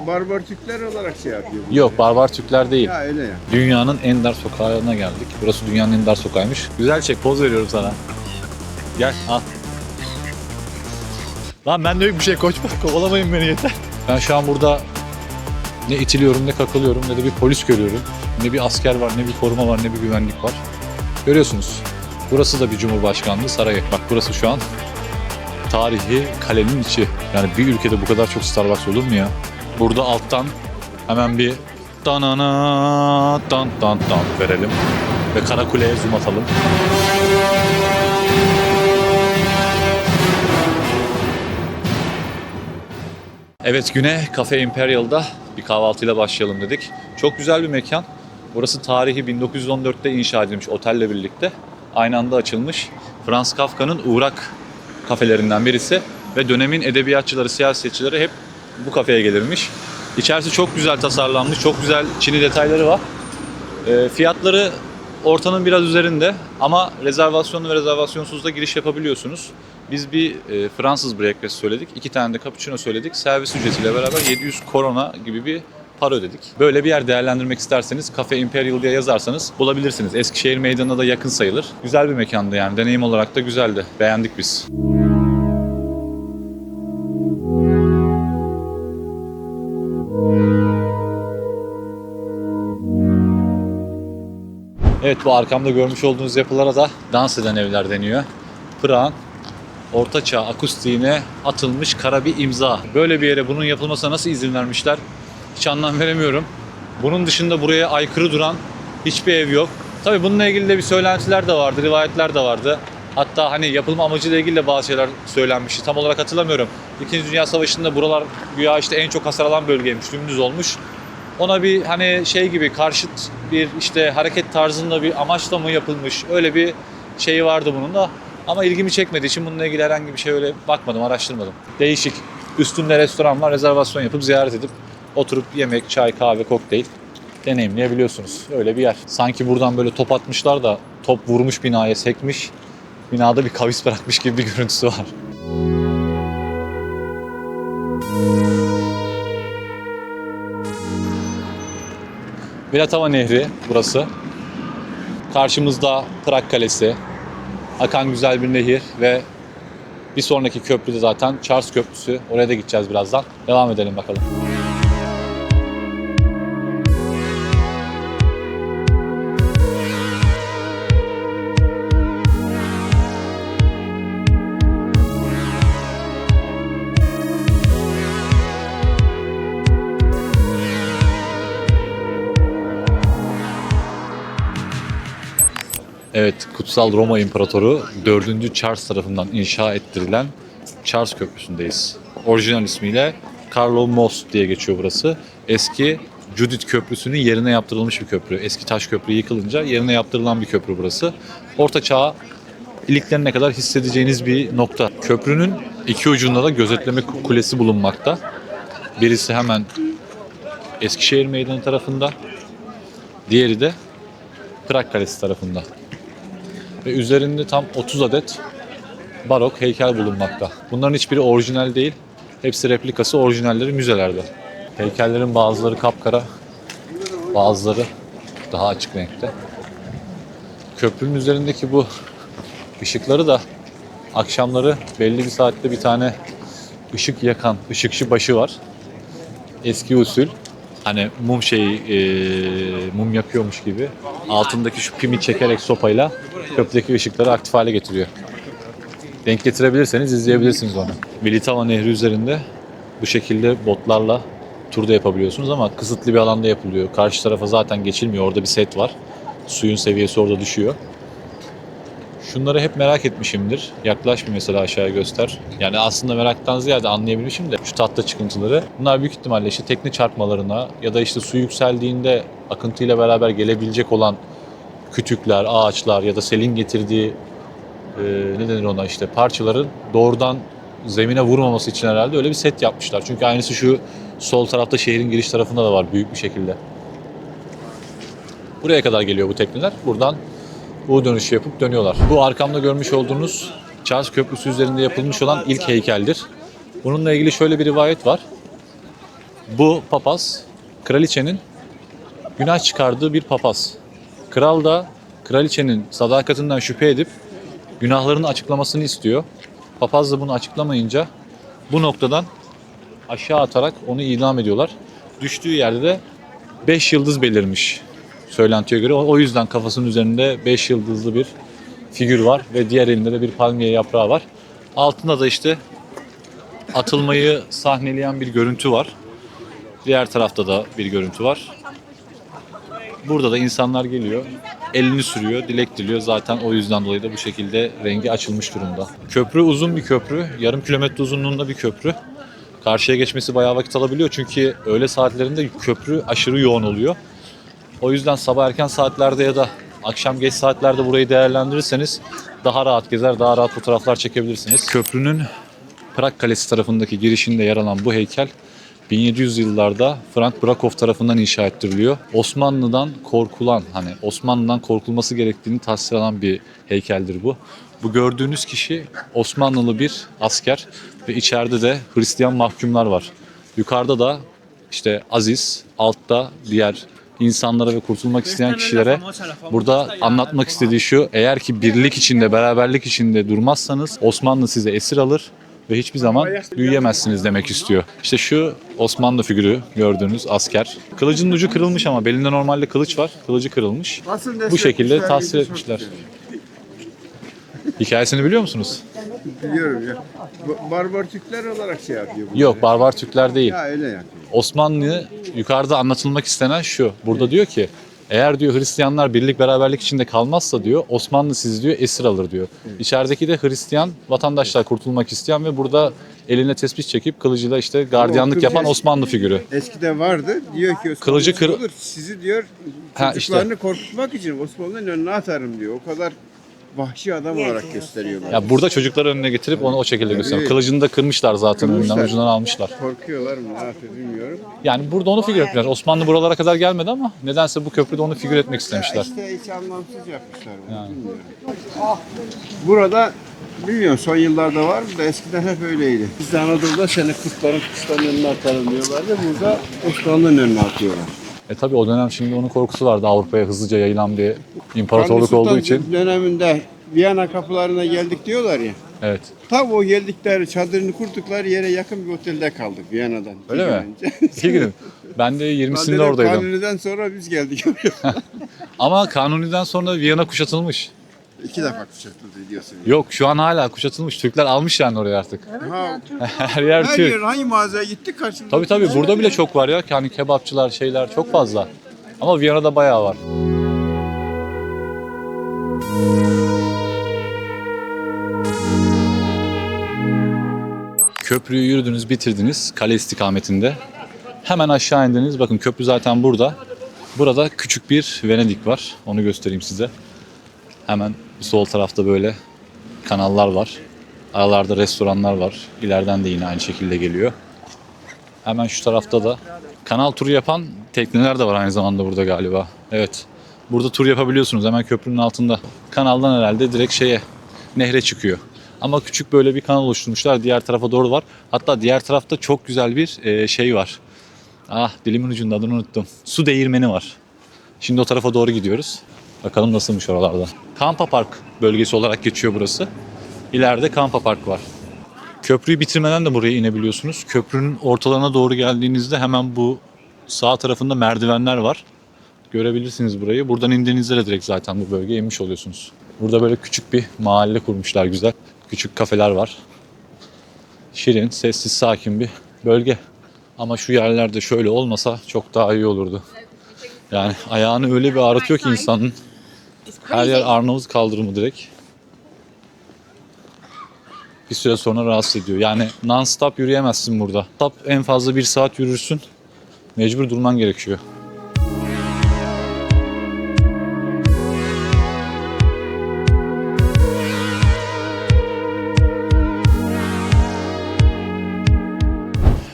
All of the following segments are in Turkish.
Barbar Türkler olarak şey yapıyor. Yok, barbar Türkler değil. Ya öyle ya. Dünyanın en dar sokağına geldik. Burası dünyanın en dar sokağıymış. Güzel çek, poz veriyorum sana. Gel, al. Lan ben de yok bir şey koç, kovalamayın beni yeter. Ben şu an burada ne itiliyorum, ne kakılıyorum, ne de bir polis görüyorum. Ne bir asker var, ne bir koruma var, ne bir güvenlik var. Görüyorsunuz. Burası da bir cumhurbaşkanlığı sarayı. Bak burası şu an tarihi kalenin içi. Yani bir ülkede bu kadar çok Starbucks olur mu ya? Burada alttan hemen bir danana dan dan dan verelim. Ve Karakule'ye zoom atalım. Evet, güne Cafe Imperial'da bir kahvaltıyla başlayalım dedik. Çok güzel bir mekan. Burası tarihi 1914'te inşa edilmiş otelle birlikte. Aynı anda açılmış. Franz Kafka'nın uğrak kafelerinden birisi. Ve dönemin edebiyatçıları, siyasetçileri hep bu kafeye gelirmiş. İçerisi çok güzel tasarlanmış, çok güzel çini detayları var. Fiyatları ortanın biraz üzerinde ama rezervasyonlu ve rezervasyonsuz da giriş yapabiliyorsunuz. Biz bir Fransız breakfast söyledik, 2 tane de cappuccino söyledik. Servis ücretiyle beraber 700 korona gibi bir para ödedik. Böyle bir yer değerlendirmek isterseniz Cafe Imperial diye yazarsanız bulabilirsiniz. Eskişehir Meydanı'na da yakın sayılır. Güzel bir mekandı yani, deneyim olarak da güzeldi. Beğendik biz. Evet, bu arkamda görmüş olduğunuz yapılara da dans eden evler deniyor. Prag'ın ortaçağ akustiğine atılmış kara bir imza. Böyle bir yere bunun yapılmasına nasıl izin vermişler hiç anlam veremiyorum. Bunun dışında buraya aykırı duran hiçbir ev yok. Tabii bununla ilgili de bir söylentiler de vardı, rivayetler de vardı. Hatta hani yapılma amacıyla ilgili de bazı şeyler söylenmişti. Tam olarak hatırlamıyorum. İkinci Dünya Savaşı'nda buralar güya işte en çok hasar alan bölgeymiş, dümdüz olmuş. Ona bir hani şey gibi karşıt bir işte hareket tarzında bir amaçla mı yapılmış, öyle bir şeyi vardı bunun da. Ama ilgimi çekmediği için bununla ilgili herhangi bir şey öyle bakmadım, araştırmadım. Değişik. Üstünde restoran var, rezervasyon yapıp ziyaret edip oturup yemek, çay, kahve, kokteyl deneyimleyebiliyorsunuz. Öyle bir yer. Sanki buradan böyle top atmışlar da top vurmuş binaya, sekmiş. Binada bir kavis bırakmış gibi bir görüntüsü var. Vltava Nehri burası. Karşımızda Prag Kalesi. Akan güzel bir nehir ve bir sonraki köprü de zaten Charles Köprüsü. Oraya da gideceğiz birazdan. Devam edelim bakalım. Evet, Kutsal Roma İmparatoru 4. Charles tarafından inşa ettirilen Charles Köprüsü'ndeyiz. Orijinal ismiyle Carlo Most diye geçiyor burası. Eski Judith Köprüsü'nün yerine yaptırılmış bir köprü. Eski taş köprü yıkılınca yerine yaptırılan bir köprü burası. Orta Çağ iliklerine kadar hissedeceğiniz bir nokta. Köprünün iki ucunda da gözetleme kulesi bulunmakta. Birisi hemen Eskişehir Meydanı tarafında, diğeri de Prag Kalesi tarafında. Ve üzerinde tam 30 adet barok heykel bulunmakta. Bunların hiçbiri orijinal değil. Hepsi replikası, orijinalleri müzelerde. Heykellerin bazıları kapkara, bazıları daha açık renkte. Köprünün üzerindeki bu ışıkları da akşamları belli bir saatte bir tane ışık yakan ışıkçı başı var. Eski usul. Hani mum yakıyormuş gibi altındaki şu pimi çekerek sopayla köprüdeki ışıkları aktif hale getiriyor. Denk getirebilirseniz izleyebilirsiniz onu. Vltava Nehri üzerinde bu şekilde botlarla tur da yapabiliyorsunuz ama kısıtlı bir alanda yapılıyor. Karşı tarafa zaten geçilmiyor. Orada bir set var. Suyun seviyesi orada düşüyor. Şunları hep merak etmişimdir. Yaklaş bir mesela, aşağıya göster. Yani aslında meraktan ziyade anlayabilmişim de şu tahta çıkıntıları. Bunlar büyük ihtimalle işte tekne çarpmalarına ya da işte su yükseldiğinde akıntıyla beraber gelebilecek olan kütükler, ağaçlar ya da selin getirdiği ne denir ona işte parçaların doğrudan zemine vurmaması için herhalde öyle bir set yapmışlar. Çünkü aynısı şu sol tarafta şehrin giriş tarafında da var büyük bir şekilde. Buraya kadar geliyor bu tekneler. Buradan U dönüşü yapıp dönüyorlar. Bu arkamda görmüş olduğunuz Charles Köprüsü üzerinde yapılmış olan ilk heykeldir. Bununla ilgili şöyle bir rivayet var. Bu papaz kraliçenin günah çıkardığı bir papaz. Kral da kraliçenin sadakatinden şüphe edip günahlarını açıklamasını istiyor. Papaz da bunu açıklamayınca bu noktadan aşağı atarak onu idam ediyorlar. Düştüğü yerde de 5 yıldız belirmiş söylentiye göre. O yüzden kafasının üzerinde 5 yıldızlı bir figür var ve diğer elinde de bir palmiye yaprağı var. Altında da işte atılmayı sahneleyen bir görüntü var. Diğer tarafta da bir görüntü var. Burada da insanlar geliyor, elini sürüyor, dilek diliyor. Zaten o yüzden dolayı da bu şekilde rengi açılmış durumda. Köprü uzun bir köprü, yarım kilometre uzunluğunda bir köprü. Karşıya geçmesi bayağı vakit alabiliyor çünkü öğle saatlerinde köprü aşırı yoğun oluyor. O yüzden sabah erken saatlerde ya da akşam geç saatlerde burayı değerlendirirseniz daha rahat gezer, daha rahat fotoğraflar çekebilirsiniz. Köprünün Prag Kalesi tarafındaki girişinde yer alan bu heykel 1700 yıllarda Frank Brakov tarafından inşa ettiriliyor. Osmanlı'dan korkulan, hani Osmanlı'dan korkulması gerektiğini tasvir eden bir heykeldir bu. Bu gördüğünüz kişi Osmanlılı bir asker ve içeride de Hristiyan mahkumlar var. Yukarıda da işte Aziz, altta diğer insanlara ve kurtulmak isteyen kişilere burada anlatmak istediği şu: eğer ki birlik içinde, beraberlik içinde durmazsanız Osmanlı size esir alır ve hiçbir zaman büyüyemezsiniz demek istiyor. İşte şu Osmanlı figürü gördüğünüz asker. Kılıcının ucu kırılmış ama belinde normalde kılıç var. Kılıcı kırılmış. Bu şekilde tasvir etmişler. Hikayesini biliyor musunuz? Biliyorum ya. Barbar Türkler olarak şey yapıyor bunları. Yok, barbar Türkler değil. Ya öyle yapıyor. Osmanlı yukarıda anlatılmak istenen şu. Burada diyor ki eğer diyor Hristiyanlar birlik beraberlik içinde kalmazsa diyor Osmanlı sizi diyor esir alır diyor. İçerideki de Hristiyan vatandaşlar kurtulmak isteyen ve burada eline tespih çekip kılıcıyla işte gardiyanlık yapan Osmanlı figürü. Eskide vardı. Diyor ki Osmanlı Kılıcı kır- olur. Sizi diyor Ha, çocuklarını korkutmak için Osmanlı'nın önüne atarım diyor. O kadar vahşi adam olarak gösteriyorlar. Ya burada çocukları önüne getirip onu o şekilde gösteriyor. Kılıcını da kırmışlar zaten önünden, ucundan almışlar. Korkuyorlar mı ne yapıyor bilmiyorum. Yani burada onu figür etmişler. Osmanlı buralara kadar gelmedi ama nedense bu köprüde onu figür etmek istemişler. İşte hiç anlamsız yapmışlar bunu bilmiyorum. Burada bilmiyorum son yıllarda var mı da eskiden hep öyleydi. Biz de Anadolu'da seni kuşların önüne atarım diyorlardı. Burada Osmanlı'nın önüne atıyorlar. Tabii o dönem şimdi onun korkusu vardı. Avrupa'ya hızlıca yayılan bir imparatorluk Kanuni olduğu Sultan için. döneminde Viyana kapılarına geldik diyorlar ya. Evet. Tam o geldikleri çadırını kurdukları yere yakın bir otelde kaldık Viyana'dan. Öyle mi? İki gün. Ben de 20'sinde Dedim, oradaydım. Kanuni'den sonra biz geldik. Ama Kanuni'den sonra Viyana kuşatılmış. 2 defa kuşatıldı diyorsun. Yok, şu an hala kuşatılmış. Türkler almış yani oraya artık. Ha, Her yer her Türk. yer hangi mağazaya gittik karşımıza. Tabii burada bile çok var ya. Yani kebapçılar, şeyler çok fazla. Ama Viyana'da bayağı var. Köprüyü yürüdünüz, bitirdiniz kale istikametinde. Hemen aşağı indiniz. Bakın köprü zaten burada. Burada küçük bir Venedik var. Onu göstereyim size. Hemen sol tarafta böyle kanallar var. Aralarda restoranlar var. İleriden de yine aynı şekilde geliyor. Hemen şu tarafta da kanal turu yapan tekneler de var aynı zamanda burada galiba. Evet. Burada tur yapabiliyorsunuz hemen köprünün altında. Kanaldan herhalde direkt nehre çıkıyor. Ama küçük böyle bir kanal oluşturmuşlar. Diğer tarafa doğru var. Hatta diğer tarafta çok güzel bir şey var. Dilimin ucunda, adını unuttum. Su değirmeni var. Şimdi o tarafa doğru gidiyoruz. Bakalım nasılmış oralarda. Kampa Park bölgesi olarak geçiyor burası. İleride Kampa Park var. Köprüyü bitirmeden de buraya inebiliyorsunuz. Köprünün ortalarına doğru geldiğinizde hemen bu sağ tarafında merdivenler var. Görebilirsiniz burayı. Buradan indiğinizde de direkt zaten bu bölgeye inmiş oluyorsunuz. Burada böyle küçük bir mahalle kurmuşlar güzel. Küçük kafeler var. Şirin, sessiz, sakin bir bölge. Ama şu yerlerde şöyle olmasa çok daha iyi olurdu. Yani ayağını öyle bir ağrıtıyor ki insanın. Her yer Arnavut kaldırımı direkt. Bir süre sonra rahatsız ediyor. Yani non-stop yürüyemezsin burada. Stop en fazla 1 saat yürürsün. Mecbur durman gerekiyor.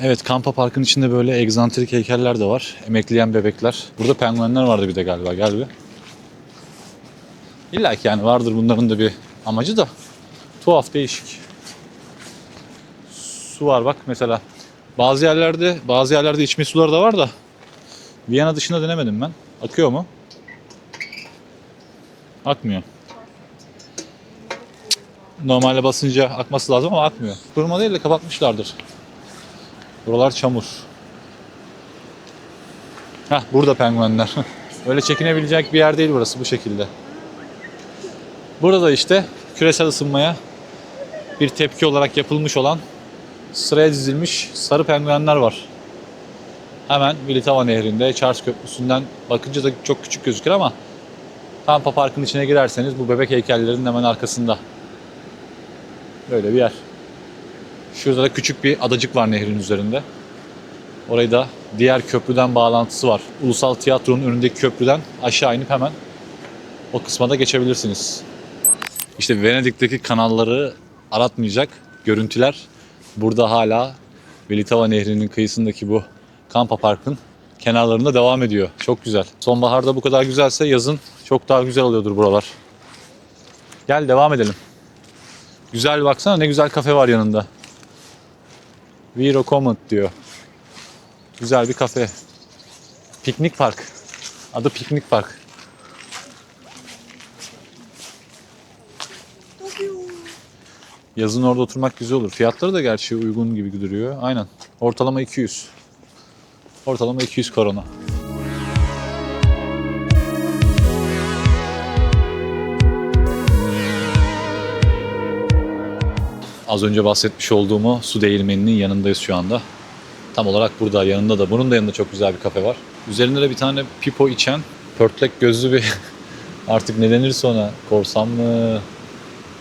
Evet, Kampa Park'ın içinde böyle egzantrik heykeller de var. Emekleyen bebekler. Burada penguenler vardı bir de galiba. Gel bir. İlla ki yani vardır bunların da bir amacı da. Tuhaf, değişik. Su var bak mesela. Bazı yerlerde içme suları da var da Viyana dışında denemedim ben. Akıyor mu? Akmıyor. Normalde basınca akması lazım ama akmıyor. Kuruma değil de kapatmışlardır. Buralar çamur. Burada penguenler. Öyle çekinebilecek bir yer değil burası bu şekilde. Burada işte küresel ısınmaya bir tepki olarak yapılmış olan sıraya dizilmiş sarı penguenler var. Hemen Vltava Nehri'nde Charles Köprüsü'nden bakınca da çok küçük gözükür ama Tampa Park'ın içine girerseniz bu bebek heykellerinin hemen arkasında. Böyle bir yer. Şurada da küçük bir adacık var nehrin üzerinde. Orayı da diğer köprüden bağlantısı var. Ulusal Tiyatro'nun önündeki köprüden aşağı inip hemen o kısma da geçebilirsiniz. İşte Venedik'teki kanalları aratmayacak görüntüler burada hala Vltava Nehri'nin kıyısındaki bu Kampa Park'ın kenarlarında devam ediyor. Çok güzel. Sonbaharda bu kadar güzelse yazın çok daha güzel oluyordur buralar. Gel devam edelim. Güzel baksana ne güzel kafe var yanında. Viro Comment diyor. Güzel bir kafe. Piknik Park. Adı Piknik Park. Yazın orada oturmak güzel olur. Fiyatları da gerçi uygun gibi duruyor. Aynen. Ortalama 200. Ortalama 200 korona. Az önce bahsetmiş olduğum su değirmeninin yanındayız şu anda. Tam olarak burada yanında da. Bunun da yanında çok güzel bir kafe var. Üzerinde de bir tane pipo içen pörtlek gözlü bir artık ne denirse ona korsan mı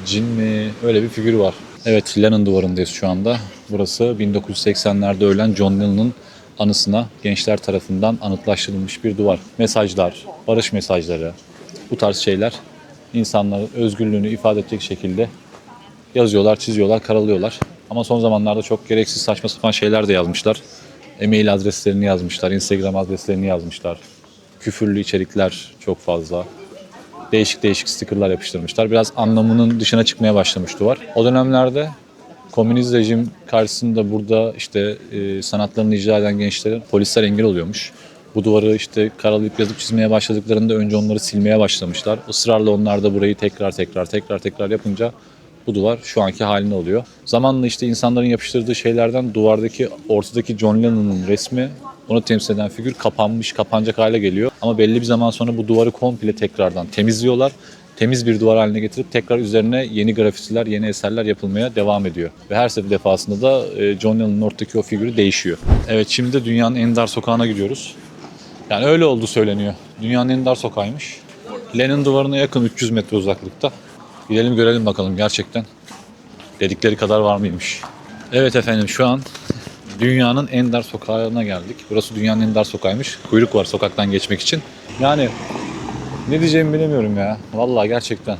cin mi öyle bir figür var. Evet Lennon duvarındayız şu anda. Burası 1980'lerde ölen John Lennon'ın anısına gençler tarafından anıtlaştırılmış bir duvar. Mesajlar, barış mesajları bu tarz şeyler insanların özgürlüğünü ifade edecek şekilde yazıyorlar, çiziyorlar, karalıyorlar. Ama son zamanlarda çok gereksiz saçma sapan şeyler de yazmışlar. E-mail adreslerini yazmışlar, Instagram adreslerini yazmışlar. Küfürlü içerikler çok fazla. Değişik değişik stickerlar yapıştırmışlar. Biraz anlamının dışına çıkmaya başlamış duvar. O dönemlerde komünist rejim karşısında burada işte sanatlarını icra eden gençlerin polisler engel oluyormuş. Bu duvarı işte karalayıp yazıp çizmeye başladıklarında önce onları silmeye başlamışlar. Israrla onlar da burayı tekrar yapınca bu duvar şu anki haline oluyor. Zamanla işte insanların yapıştırdığı şeylerden duvardaki ortadaki John Lennon'ın resmi, onu temsil eden figür kapanmış, kapanacak hale geliyor. Ama belli bir zaman sonra bu duvarı komple tekrardan temizliyorlar. Temiz bir duvar haline getirip tekrar üzerine yeni grafitiler, yeni eserler yapılmaya devam ediyor. Ve her defasında da John Lennon'ın ortadaki o figürü değişiyor. Evet şimdi de dünyanın en dar sokağına gidiyoruz. Yani öyle olduğu söyleniyor. Dünyanın en dar sokağıymış. Lennon duvarına yakın 300 metre uzaklıkta. Gidelim görelim bakalım gerçekten dedikleri kadar var mıymış. Evet efendim şu an dünyanın en dar sokağına geldik. Burası dünyanın en dar sokağıymış. Kuyruk var sokaktan geçmek için. Yani ne diyeceğimi bilemiyorum ya. Vallahi gerçekten.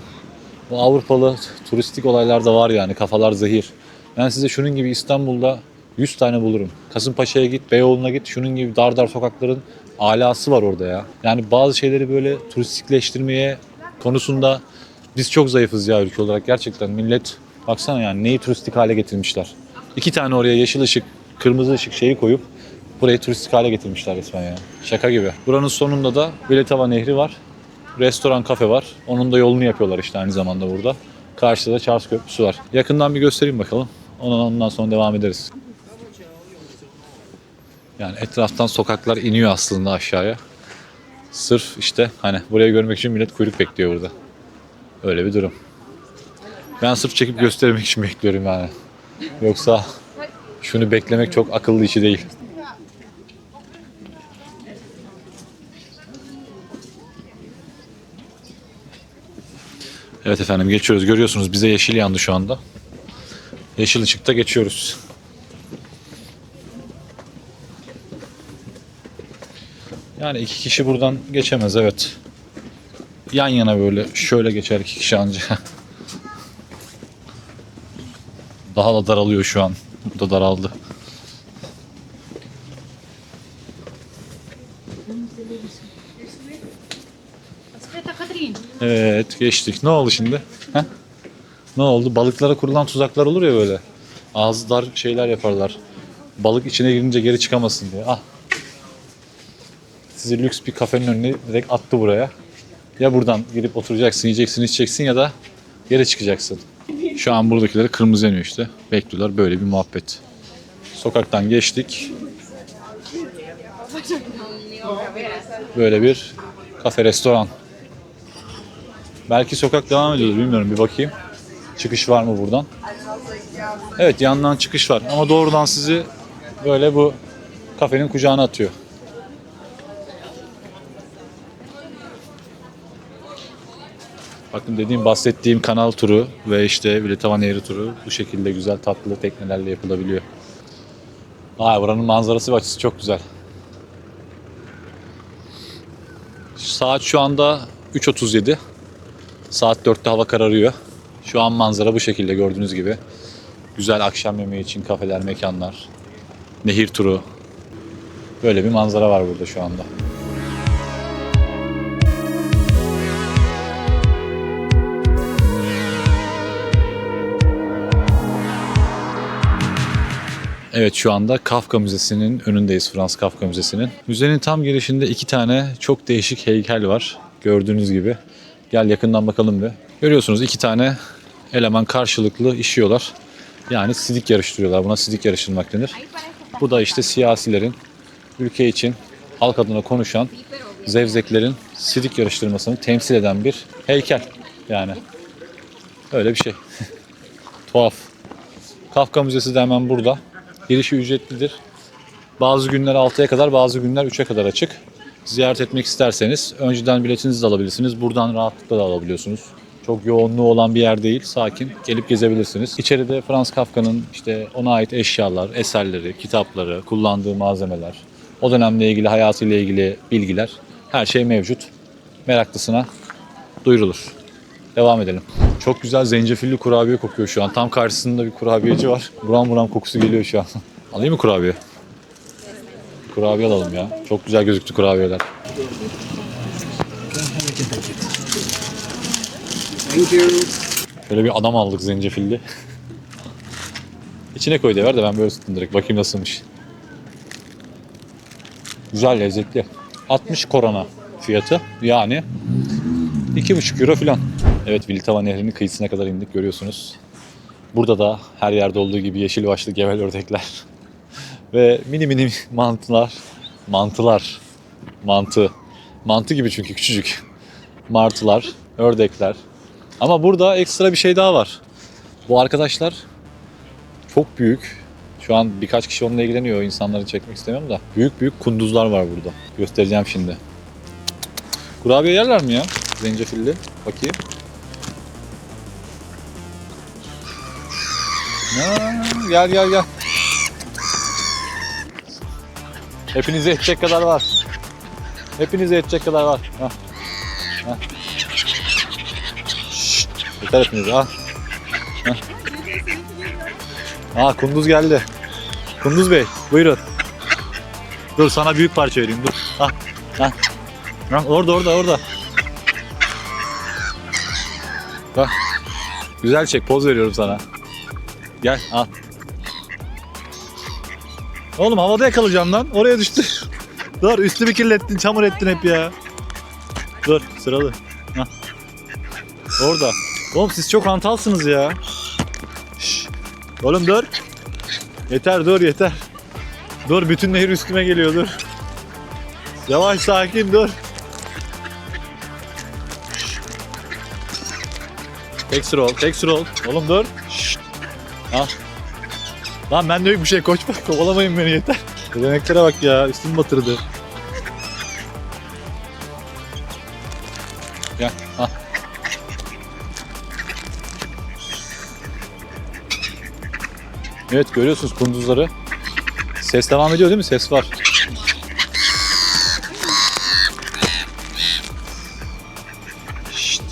Bu Avrupalı turistik olaylarda var yani kafalar zehir. Ben size şunun gibi İstanbul'da 100 tane bulurum. Kasımpaşa'ya git, Beyoğlu'na git. Şunun gibi dar sokakların alası var orada ya. Yani bazı şeyleri böyle turistikleştirmeye konusunda biz çok zayıfız ya ülke olarak gerçekten. Millet baksana yani neyi turistik hale getirmişler. 2 tane oraya yeşil ışık, kırmızı ışık şeyi koyup burayı turistik hale getirmişler resmen ya. Şaka gibi. Buranın sonunda da Vltava Nehri var. Restoran, kafe var. Onun da yolunu yapıyorlar işte aynı zamanda burada. Karşıda da Charles Köprüsü var. Yakından bir göstereyim bakalım. Ondan sonra devam ederiz. Yani etraftan sokaklar iniyor aslında aşağıya. Sırf işte hani burayı görmek için millet kuyruk bekliyor burada. Öyle bir durum. Ben sırf çekip göstermek için bekliyorum yani. Yoksa şunu beklemek çok akıllı işi değil. Evet efendim geçiyoruz. Görüyorsunuz bize yeşil yandı şu anda. Yeşil ışıkta geçiyoruz. Yani 2 kişi buradan geçemez evet. Yan yana böyle şöyle geçer 2 kişi anca. Daha da daralıyor şu an. Bu da daraldı. Evet geçtik. Ne oldu şimdi? Heh? Ne oldu? Balıklara kurulan tuzaklar olur ya böyle. Ağzı dar şeyler yaparlar. Balık içine girince geri çıkamasın diye. Ah. Sizi lüks bir kafenin önüne direkt attı buraya. Ya buradan girip oturacaksın, yiyeceksin, içeceksin ya da geri çıkacaksın. Şu an buradakileri kırmızı yanıyor işte. Bekliyorlar, böyle bir muhabbet. Sokaktan geçtik. Böyle bir kafe, restoran. Belki sokak devam ediyordur, bilmiyorum, bir bakayım. Çıkış var mı buradan? Evet, yandan çıkış var ama doğrudan sizi böyle bu kafenin kucağına atıyor. Bakın dediğim, bahsettiğim kanal turu ve işte Vltava Nehri turu bu şekilde güzel tatlı teknelerle yapılabiliyor. Buranın manzarası ve açısı çok güzel. Saat şu anda 3:37. Saat 4'te hava kararıyor. Şu an manzara bu şekilde, gördüğünüz gibi. Güzel akşam yemeği için kafeler, mekanlar, nehir turu. Böyle bir manzara var burada şu anda. Evet, şu anda Kafka Müzesi'nin önündeyiz, Frans Kafka Müzesi'nin. Müzenin tam girişinde 2 tane çok değişik heykel var. Gördüğünüz gibi. Gel yakından bakalım bir. Görüyorsunuz 2 tane eleman karşılıklı işiyorlar. Yani sidik yarıştırıyorlar. Buna sidik yarıştırmak denir. Bu da işte siyasilerin ülke için halk adına konuşan zevzeklerin sidik yarıştırmasını temsil eden bir heykel. Yani öyle bir şey. Tuhaf. Kafka Müzesi de hemen burada. Girişi ücretlidir. Bazı günler 6'ya kadar, bazı günler 3'e kadar açık. Ziyaret etmek isterseniz önceden biletinizi de alabilirsiniz. Buradan rahatlıkla da alabiliyorsunuz. Çok yoğunluğu olan bir yer değil, sakin. Gelip gezebilirsiniz. İçeride Franz Kafka'nın işte ona ait eşyalar, eserleri, kitapları, kullandığı malzemeler, o dönemle ilgili, hayatıyla ilgili bilgiler, her şey mevcut. Meraklısına duyurulur. Devam edelim. Çok güzel zencefilli kurabiye kokuyor şu an. Tam karşısında bir kurabiyeci var. Buram buram kokusu geliyor şu an. Alayım mı kurabiye? Kurabiye alalım ya. Çok güzel gözüktü kurabiyeler. Böyle bir adam aldık zencefilli. İçine koy de ver de ben böyle ısıttım direkt. Bakayım nasılmış. Güzel, lezzetli. 60 korona fiyatı. Yani 2,5 euro falan. Evet, Vltava Nehri'nin kıyısına kadar indik, görüyorsunuz. Burada da her yerde olduğu gibi yeşil başlı gevel ördekler. Ve mini mini mantılar. Mantı gibi çünkü küçücük. Martılar, ördekler. Ama burada ekstra bir şey daha var. Bu arkadaşlar çok büyük. Şu an birkaç kişi onunla ilgileniyor. İnsanları çekmek istemiyorum da. Büyük büyük kunduzlar var burada. Göstereceğim şimdi. Kurabiye yerler mi ya? Zencefilli. Bakayım. Gel. Hepinize yetecek kadar var. Hepinize yetecek kadar var. Hah. Şşt, yeter hepinize. Kunduz geldi. Kunduz Bey, buyurun. Dur, sana büyük parça vereyim, dur. Orada. Bak. Güzel çek, poz veriyorum sana. Gel, al. Oğlum havada yakalayacağım lan. Oraya düştü. Dur, üstümü kirlettin, çamur ettin hep ya. Dur, sıralı. Hah. Orada. Oğlum siz çok hantalsınız ya. Şş. Oğlum dur. Yeter. Dur, bütün nehir üstüme geliyor, dur. Yavaş, sakin, dur. Tek roll. Oğlum dur. Şşt. Al. Lan ben de yok bir şey, koç bak, kovalamayın beni, yeter. Yemeklere bak ya, üstümü batırdı. Gel, al. Evet, görüyorsunuz kunduzları. Ses devam ediyor değil mi? Ses var. Şşt.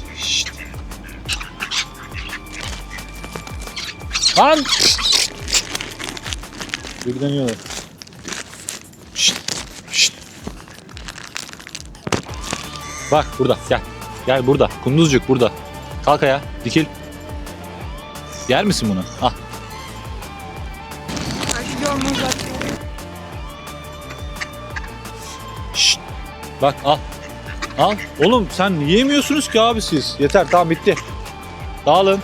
Lan! İlgileniyorlar. Şşt. Bak burada, gel. Gel burada. Kunduzcuk burada. Kalk ayağa, dikil. Yer misin bunu? Al. Bak al. Al. Oğlum sen yiyemiyorsunuz ki abi siz. Yeter tamam bitti. Dağılın.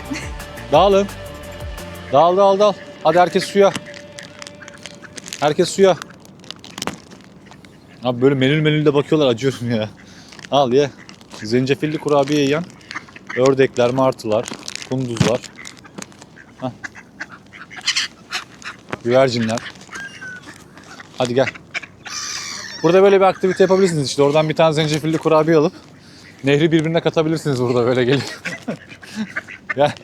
Dağılın. Dağıl. Hadi herkes suya. Herkes suya. Abi böyle menül de bakıyorlar, acıyorum ya. Al ye. Zencefilli kurabiye yiyen. Ördekler, martılar, kunduzlar. Heh. Güvercinler. Hadi gel. Burada böyle bir aktivite yapabilirsiniz işte. Oradan bir tane zencefilli kurabiye alıp nehri birbirine katabilirsiniz burada böyle gelip. Gel.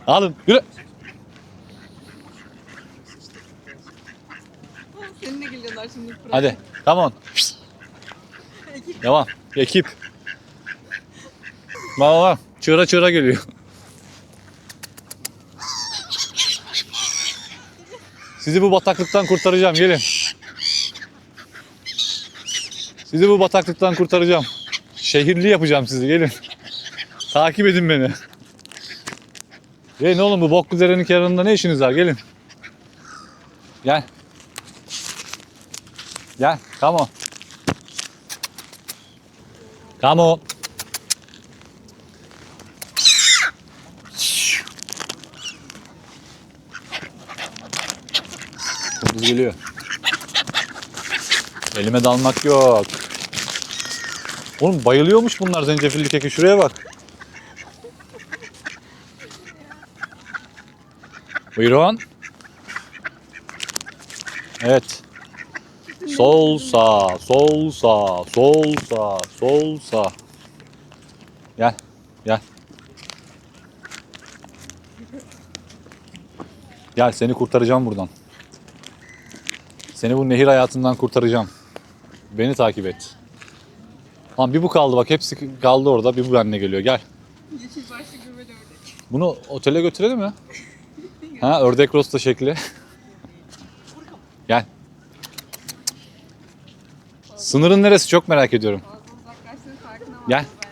Alın yürü. Seninle geliyorlar şimdi. Hadi. Come on. Devam. Ekip. Bak. Çığıra geliyor. Sizi bu bataklıktan kurtaracağım. Gelin. Sizi bu bataklıktan kurtaracağım. Şehirli yapacağım sizi. Gelin. Takip edin beni. Gelin oğlum, bu boklu derenin kenarında ne işiniz var? Gelin. Gel. Gel. Come on. Come on. Kunduz geliyor. Elime dalmak yok. Oğlum bayılıyormuş bunlar zencefilli keke. Şuraya bak. Buyurun. Evet. Sol sağ, sol sağ, sol sağ, sol sağ. Gel, gel. Gel, seni kurtaracağım buradan. Seni bu nehir hayatından kurtaracağım. Beni takip et. Lan bir bu kaldı bak, hepsi kaldı orada. Bir bu benimle geliyor. Gel. Yeşil başlı göbeli ördek. Bunu otele götürelim mi? Ha, ördek rosta şekli. Gel. Sınırın neresi çok merak ediyorum. Fazla uzaklaştığın farkına vardım Gel. ben.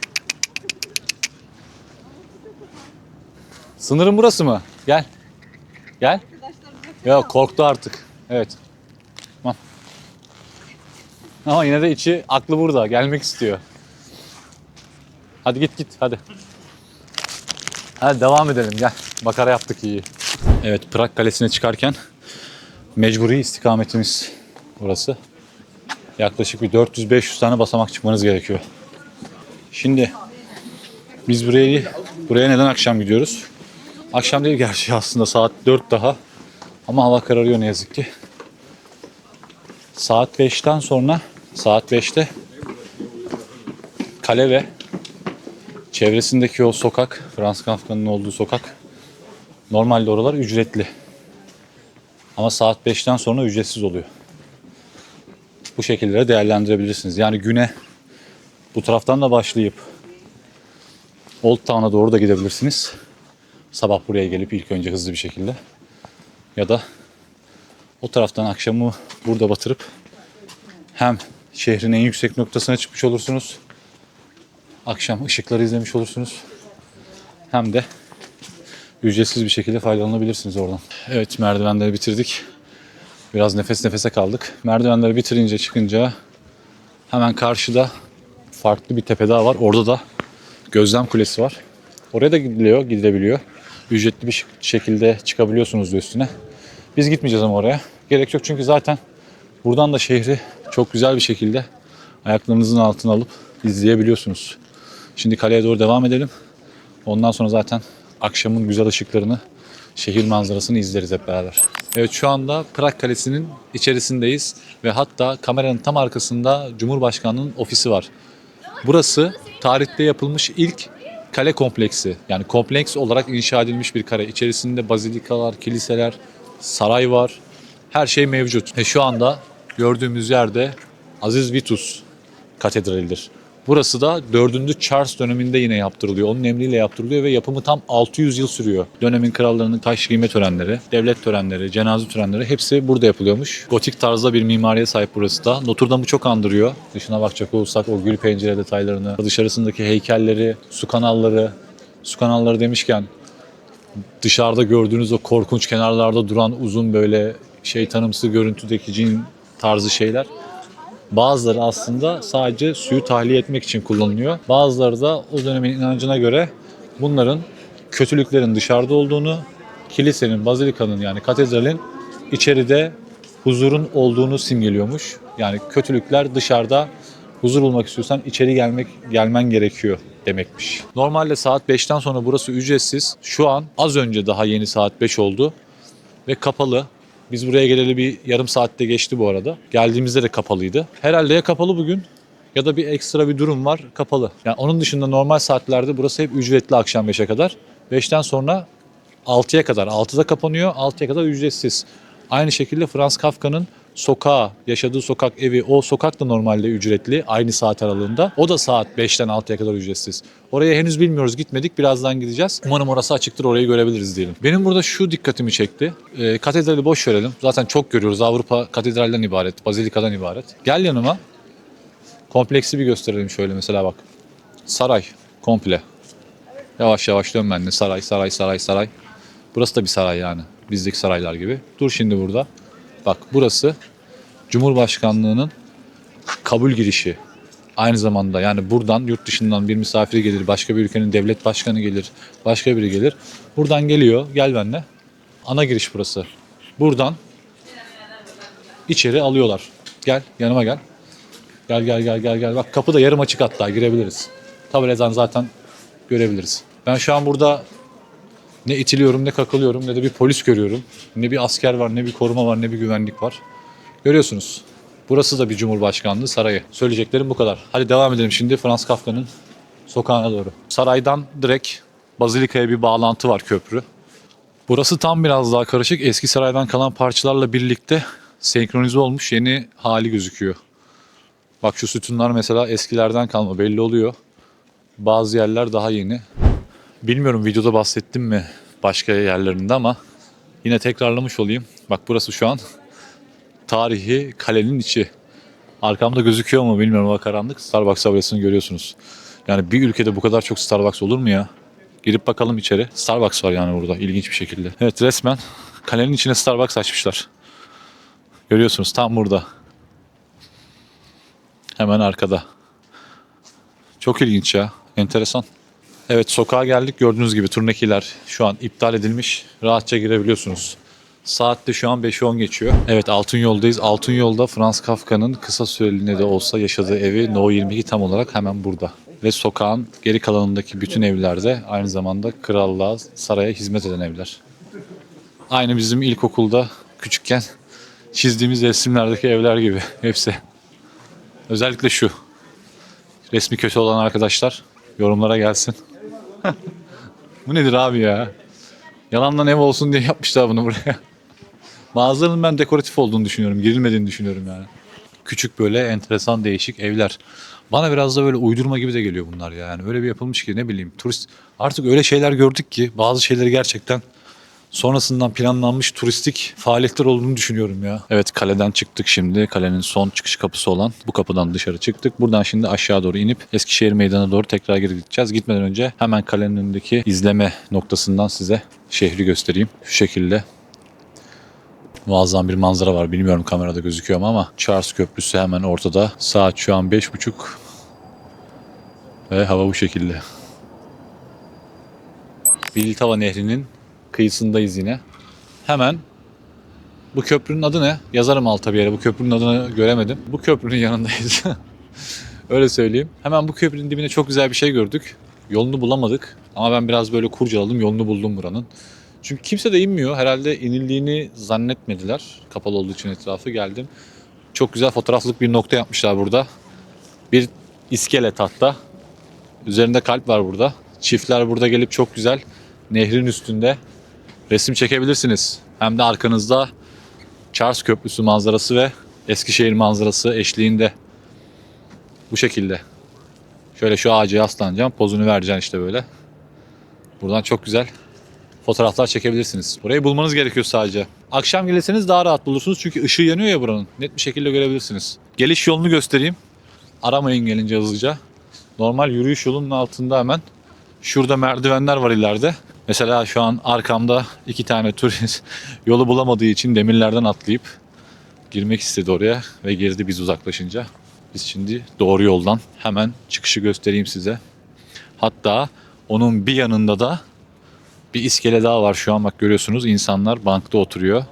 Sınırın burası mı? Gel. Gel. Arkadaşlar uzaklaşıyor. Ya korktu artık. Evet. Tamam. Ama yine de içi, aklı burada. Gelmek istiyor. Hadi git hadi. Hadi devam edelim gel. Makara yaptık iyi. Evet, Prag Kalesi'ne çıkarken mecburi istikametimiz burası. Yaklaşık bir 400-500 tane basamak çıkmanız gerekiyor. Şimdi biz buraya neden akşam gidiyoruz? Akşam değil gerçi, aslında saat 4 daha. Ama hava kararıyor ne yazık ki. Saat 5'ten sonra, saat 5'te kale ve çevresindeki o sokak, Franz Kafka'nın olduğu sokak, normalde oralar ücretli. Ama saat 5'ten sonra ücretsiz oluyor. Bu şekilde değerlendirebilirsiniz. Yani güne bu taraftan da başlayıp Old Town'a doğru da gidebilirsiniz. Sabah buraya gelip ilk önce hızlı bir şekilde. Ya da o taraftan akşamı burada batırıp hem şehrin en yüksek noktasına çıkmış olursunuz. Akşam ışıkları izlemiş olursunuz. Hem de ücretsiz bir şekilde faydalanabilirsiniz oradan. Evet, merdivenleri bitirdik. Biraz nefes nefese kaldık. Merdivenleri bitirince çıkınca hemen karşıda farklı bir tepe daha var. Orada da gözlem kulesi var. Oraya da gidilebiliyor. Ücretli bir şekilde çıkabiliyorsunuz da üstüne. Biz gitmeyeceğiz ama oraya. Gerek yok çünkü zaten buradan da şehri çok güzel bir şekilde ayaklarınızın altına alıp izleyebiliyorsunuz. Şimdi kaleye doğru devam edelim. Ondan sonra zaten akşamın güzel ışıklarını, şehir manzarasını izleriz hep beraber. Evet, şu anda Prag Kalesi'nin içerisindeyiz ve hatta kameranın tam arkasında Cumhurbaşkanlığı'nın ofisi var. Burası tarihte yapılmış ilk kale kompleksi. Yani kompleks olarak inşa edilmiş bir kale. İçerisinde bazilikalar, kiliseler, saray var. Her şey mevcut. Ve şu anda gördüğümüz yerde Aziz Vitus Katedrali'dir. Burası da 4. Charles döneminde yine yaptırılıyor. Onun emriyle yaptırılıyor ve yapımı tam 600 yıl sürüyor. Dönemin krallarının taş giyme törenleri, devlet törenleri, cenaze törenleri hepsi burada yapılıyormuş. Gotik tarzda bir mimariye sahip burası da. Notre Dame'ı çok andırıyor. Dışına bakacak olursak o gül pencere detaylarını, dışarısındaki heykelleri, su kanalları demişken dışarıda gördüğünüz o korkunç kenarlarda duran uzun böyle şeytanımsı görüntüdeki cin tarzı şeyler. Bazıları aslında sadece suyu tahliye etmek için kullanılıyor. Bazıları da o dönemin inancına göre bunların kötülüklerin dışarıda olduğunu, kilisenin, bazilikanın yani katedralin içeride huzurun olduğunu simgeliyormuş. Yani kötülükler dışarıda, huzur bulmak istiyorsan içeri gelmen gerekiyor demekmiş. Normalde saat 5'ten sonra burası ücretsiz. Şu an az önce daha yeni saat 5 oldu ve kapalı. Biz buraya geleli bir yarım saatte geçti bu arada. Geldiğimizde de kapalıydı. Herhalde ya kapalı bugün ya da bir ekstra bir durum var, kapalı. Yani onun dışında normal saatlerde burası hep ücretli akşam 5'e kadar. 5'ten sonra 6'ya kadar. 6'da kapanıyor, 6'ya kadar ücretsiz. Aynı şekilde Franz Kafka'nın sokağı, yaşadığı sokak, evi, o sokak da normalde ücretli aynı saat aralığında. O da saat 5'ten 6'ya kadar ücretsiz. Oraya henüz bilmiyoruz, gitmedik. Birazdan gideceğiz. Umarım orası açıktır, orayı görebiliriz diyelim. Benim burada şu dikkatimi çekti. Katedrali boş verelim. Zaten çok görüyoruz. Avrupa katedralden ibaret, bazilikadan ibaret. Gel yanıma. Kompleksi bir gösterelim şöyle mesela bak. Saray komple. Yavaş yavaş dön benimle. Saray, saray, saray, saray. Burası da bir saray yani. Bizdeki saraylar gibi. Dur şimdi burada. Bak burası Cumhurbaşkanlığının kabul girişi. Aynı zamanda yani buradan yurt dışından bir misafir gelir, başka bir ülkenin devlet başkanı gelir, başka biri gelir. Buradan geliyor, gel benimle. Ana giriş burası. Buradan içeri alıyorlar. Gel, yanıma gel. Gel, gel, gel, gel, gel. Bak kapı da yarım açık hatta, girebiliriz. Tabeladan zaten görebiliriz. Ben şu an burada ne itiliyorum, ne kakılıyorum, ne de bir polis görüyorum. Ne bir asker var, ne bir koruma var, ne bir güvenlik var. Görüyorsunuz. Burası da bir Cumhurbaşkanlığı sarayı. Söyleyeceklerim bu kadar. Hadi devam edelim şimdi Franz Kafka'nın sokağına doğru. Saraydan direkt Bazilika'ya bir bağlantı var, köprü. Burası tam biraz daha karışık. Eski saraydan kalan parçalarla birlikte senkronize olmuş yeni hali gözüküyor. Bak şu sütunlar mesela eskilerden kalma, belli oluyor. Bazı yerler daha yeni. Bilmiyorum videoda bahsettim mi başka yerlerinde ama yine tekrarlamış olayım. Bak burası şu an tarihi kalenin içi. Arkamda gözüküyor mu bilmiyorum ama karanlık. Starbucks tablasını görüyorsunuz. Yani bir ülkede bu kadar çok Starbucks olur mu ya? Girip bakalım içeri. Starbucks var yani burada ilginç bir şekilde. Evet, resmen kalenin içine Starbucks açmışlar. Görüyorsunuz tam burada. Hemen arkada. Çok ilginç ya. Enteresan. Evet, sokağa geldik. Gördüğünüz gibi turnikiler şu an iptal edilmiş. Rahatça girebiliyorsunuz. Saat de şu an 5'i 10 geçiyor. Evet, Altın Yol'dayız. Altın Yol'da Franz Kafka'nın kısa süreliğine de olsa yaşadığı evi No 22 tam olarak hemen burada. Ve sokağın geri kalanındaki bütün evlerde aynı zamanda krallığa, saraya hizmet eden evler. Aynı bizim ilkokulda küçükken çizdiğimiz resimlerdeki evler gibi hepsi. Özellikle şu. Resmi kötü olan arkadaşlar yorumlara gelsin. Bu nedir abi ya? Yalandan ev olsun diye yapmışlar bunu buraya. Bazılarının ben dekoratif olduğunu düşünüyorum. Girilmediğini düşünüyorum yani. Küçük böyle enteresan değişik evler. Bana biraz da böyle uydurma gibi de geliyor bunlar ya. Yani öyle bir yapılmış ki ne bileyim turist. Artık öyle şeyler gördük ki bazı şeyleri gerçekten sonrasından planlanmış turistik faaliyetler olduğunu düşünüyorum ya. Evet, kaleden çıktık şimdi. Kalenin son çıkış kapısı olan bu kapıdan dışarı çıktık. Buradan şimdi aşağı doğru inip Eskişehir Meydanı'na doğru tekrar geri gideceğiz. Gitmeden önce hemen kalenin önündeki izleme noktasından size şehri göstereyim. Şu şekilde. Muazzam bir manzara var. Bilmiyorum kamerada gözüküyor mu ama Charles Köprüsü hemen ortada. Saat şu an 5.30 ve hava bu şekilde. Biltava Nehri'nin kıyısındayız yine. Hemen bu köprünün adı ne? Yazarım alta bir yere. Bu köprünün adını göremedim. Bu köprünün yanındayız. Öyle söyleyeyim. Hemen bu köprünün dibine çok güzel bir şey gördük. Yolunu bulamadık. Ama ben biraz böyle kurcaladım. Yolunu buldum buranın. Çünkü kimse de inmiyor. Herhalde inildiğini zannetmediler. Kapalı olduğu için etrafı geldim. Çok güzel fotoğraflık bir nokta yapmışlar burada. Bir iskelet hatta. Üzerinde kalp var burada. Çiftler burada gelip çok güzel nehrin üstünde resim çekebilirsiniz. Hem de arkanızda Charles Köprüsü manzarası ve Eskişehir manzarası eşliğinde. Bu şekilde. Şöyle şu ağaca yaslanacağım. Pozunu vereceksin işte böyle. Buradan çok güzel fotoğraflar çekebilirsiniz. Burayı bulmanız gerekiyor sadece. Akşam gelirseniz daha rahat bulursunuz çünkü ışığı yanıyor ya buranın. Net bir şekilde görebilirsiniz. Geliş yolunu göstereyim. Aramayın gelince hızlıca. Normal yürüyüş yolunun altında hemen. Şurada merdivenler var ileride. Mesela şu an arkamda 2 tane turist yolu bulamadığı için demirlerden atlayıp girmek istedi oraya ve girdi biz uzaklaşınca. Biz şimdi doğru yoldan hemen çıkışı göstereyim size. Hatta onun bir yanında da bir iskele daha var şu an, bak görüyorsunuz, insanlar bankta oturuyor.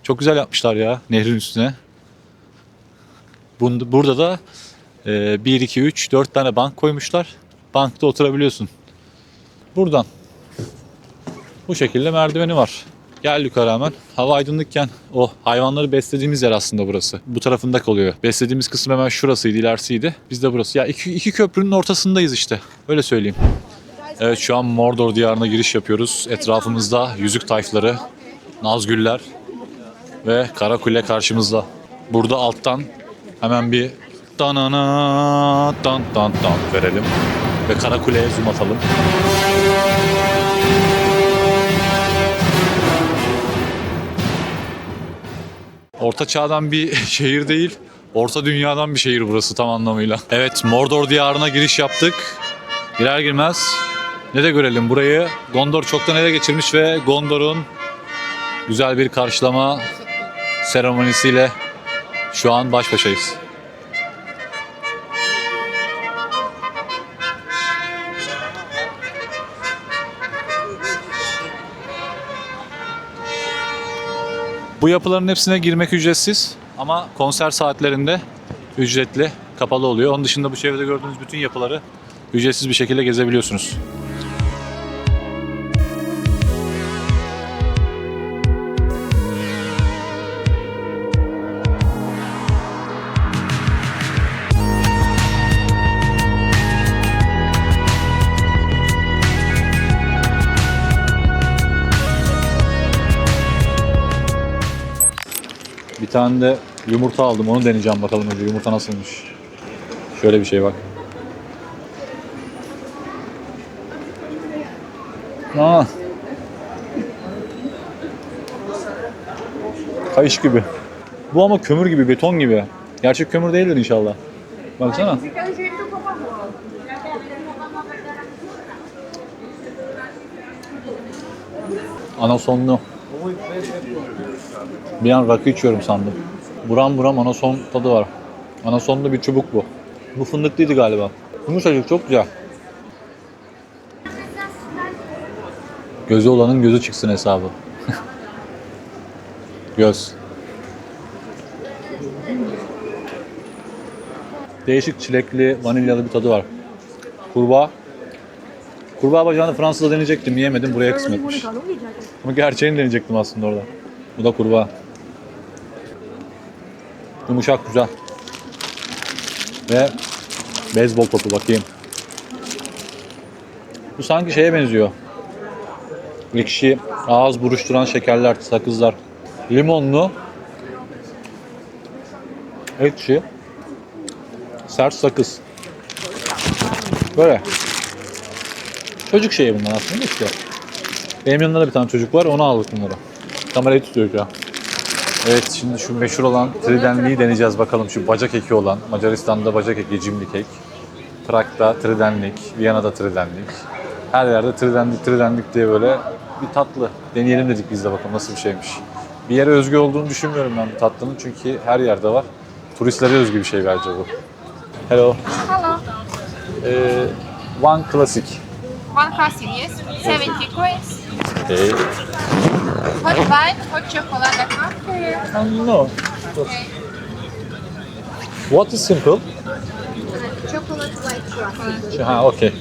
Çok güzel yapmışlar ya nehrin üstüne. Burada da 1, 2, 3, 4 tane bank koymuşlar. Bankta oturabiliyorsun. Buradan bu şekilde merdiveni var. Gel yukarı hemen. Hava aydınlıkken hayvanları beslediğimiz yer aslında burası. Bu tarafında kalıyor. Beslediğimiz kısım hemen şurasıydı, ilerisiydi. Biz de burası. Ya iki köprünün ortasındayız işte. Öyle söyleyeyim. Evet, şu an Mordor diyarına giriş yapıyoruz. Etrafımızda yüzük tayfları, Nazgüller ve Karakule karşımızda. Burada alttan hemen bir danana dan dan dan verelim ve Karakule'ye zoom atalım. Orta çağdan bir şehir değil, orta dünyadan bir şehir burası tam anlamıyla. Evet, Mordor diyarına giriş yaptık. Girer girmez ne de görelim burayı. Gondor çoktan ele geçirmiş ve Gondor'un güzel bir karşılama seremonisiyle şu an baş başayız. Bu yapıların hepsine girmek ücretsiz ama konser saatlerinde ücretli, kapalı oluyor. Onun dışında bu çevrede gördüğünüz bütün yapıları ücretsiz bir şekilde gezebiliyorsunuz. Bir tane de yumurta aldım. Onu deneyeceğim bakalım önce. Yumurta nasılmış? Şöyle bir şey bak. Kayış gibi. Bu ama kömür gibi, beton gibi. Gerçek kömür değildir inşallah. Baksana. Anasonlu. Bir an rakı içiyorum sandım. Buram buram anason tadı var. Anasonlu bir çubuk bu. Bu fındıklıydı galiba. Yumuşacık, çok güzel. Gözü olanın gözü çıksın hesabı. Göz. Değişik çilekli, vanilyalı bir tadı var. Kurbağa. Kurbağa bacağını Fransız'da deneyecektim, yiyemedim, buraya kısmetmiş. Ama gerçeğini deneyecektim aslında orada. Bu da kurbağa. Yumuşak, güzel. Ve beyzbol topu, bakayım. Bu sanki şeye benziyor. Ekşi, ağız buruşturan şekerler, sakızlar. Limonlu, ekşi, sert sakız. Böyle. Çocuk şeyi bunlar aslında işte. Benim yanımda da bir tane çocuk var, onu aldık bunları. Kamerayı tutuyor şu an. Evet, şimdi şu meşhur olan tridenliği deneyeceğiz bakalım. Şu bacak eki olan, Macaristan'da bacak eki, cimri kek. Prag'da tridenlik, Viyana'da tridenlik. Her yerde tridenlik diye böyle bir tatlı. Deneyelim dedik biz de, bakalım nasıl bir şeymiş. Bir yere özgü olduğunu düşünmüyorum ben bu tatlının, çünkü her yerde var. Turistlere özgü bir şey bence bu. Hello. Hello. One classic. One classic, yes. 70 coins. Okay. Hot wine, hot chocolate, coffee. No. What is simple? Chocolate white chocolate. Ha, okay.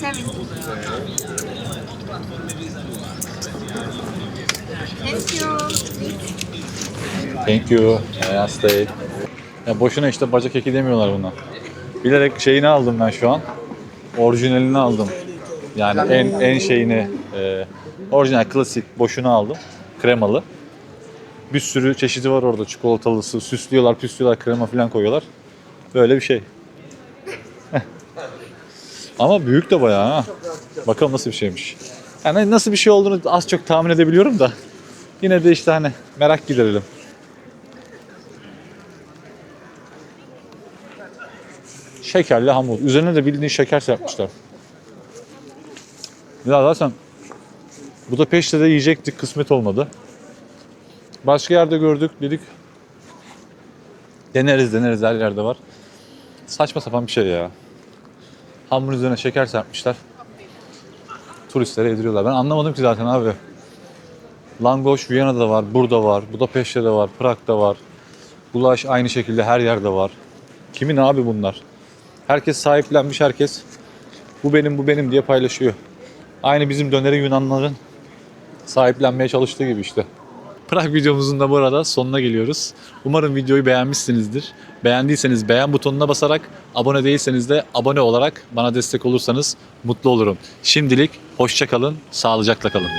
70. Thank you. Thank you. Nice day. Ya boşuna işte bacak eki demiyorlar buna. Bilerek şeyini aldım ben şu an. Orijinalini aldım. Yani en şeyini, orijinal klasik boşuna aldım. Kremalı. Bir sürü çeşidi var orada. Çikolatalısı, süslüyorlar, püslüyorlar, krema falan koyuyorlar. Böyle bir şey. Ama büyük de bayağı ha. Bakalım nasıl bir şeymiş. Yani nasıl bir şey olduğunu az çok tahmin edebiliyorum da. Yine de işte hani merak giderelim. Şekerli hamur. Üzerine de bildiğin şeker serpmişler. Ya zaten Budapeşte'de yiyecektik, kısmet olmadı. Başka yerde gördük, dedik Deneriz her yerde var. Saçma sapan bir şey ya. Hamurun üzerine şeker serpmişler. Turistlere yediriyorlar. Ben anlamadım ki zaten abi. Langoş Viyana'da var, burada var, Budapeşte'de var, Prag'da var. Gulaş aynı şekilde her yerde var. Kimin abi bunlar? Herkes sahiplenmiş, herkes bu benim diye paylaşıyor. Aynı bizim döneri Yunanların sahiplenmeye çalıştığı gibi işte. Prag videomuzun da bu arada sonuna geliyoruz. Umarım videoyu beğenmişsinizdir. Beğendiyseniz beğen butonuna basarak, abone değilseniz de abone olarak bana destek olursanız mutlu olurum. Şimdilik hoşça kalın, sağlıcakla kalın.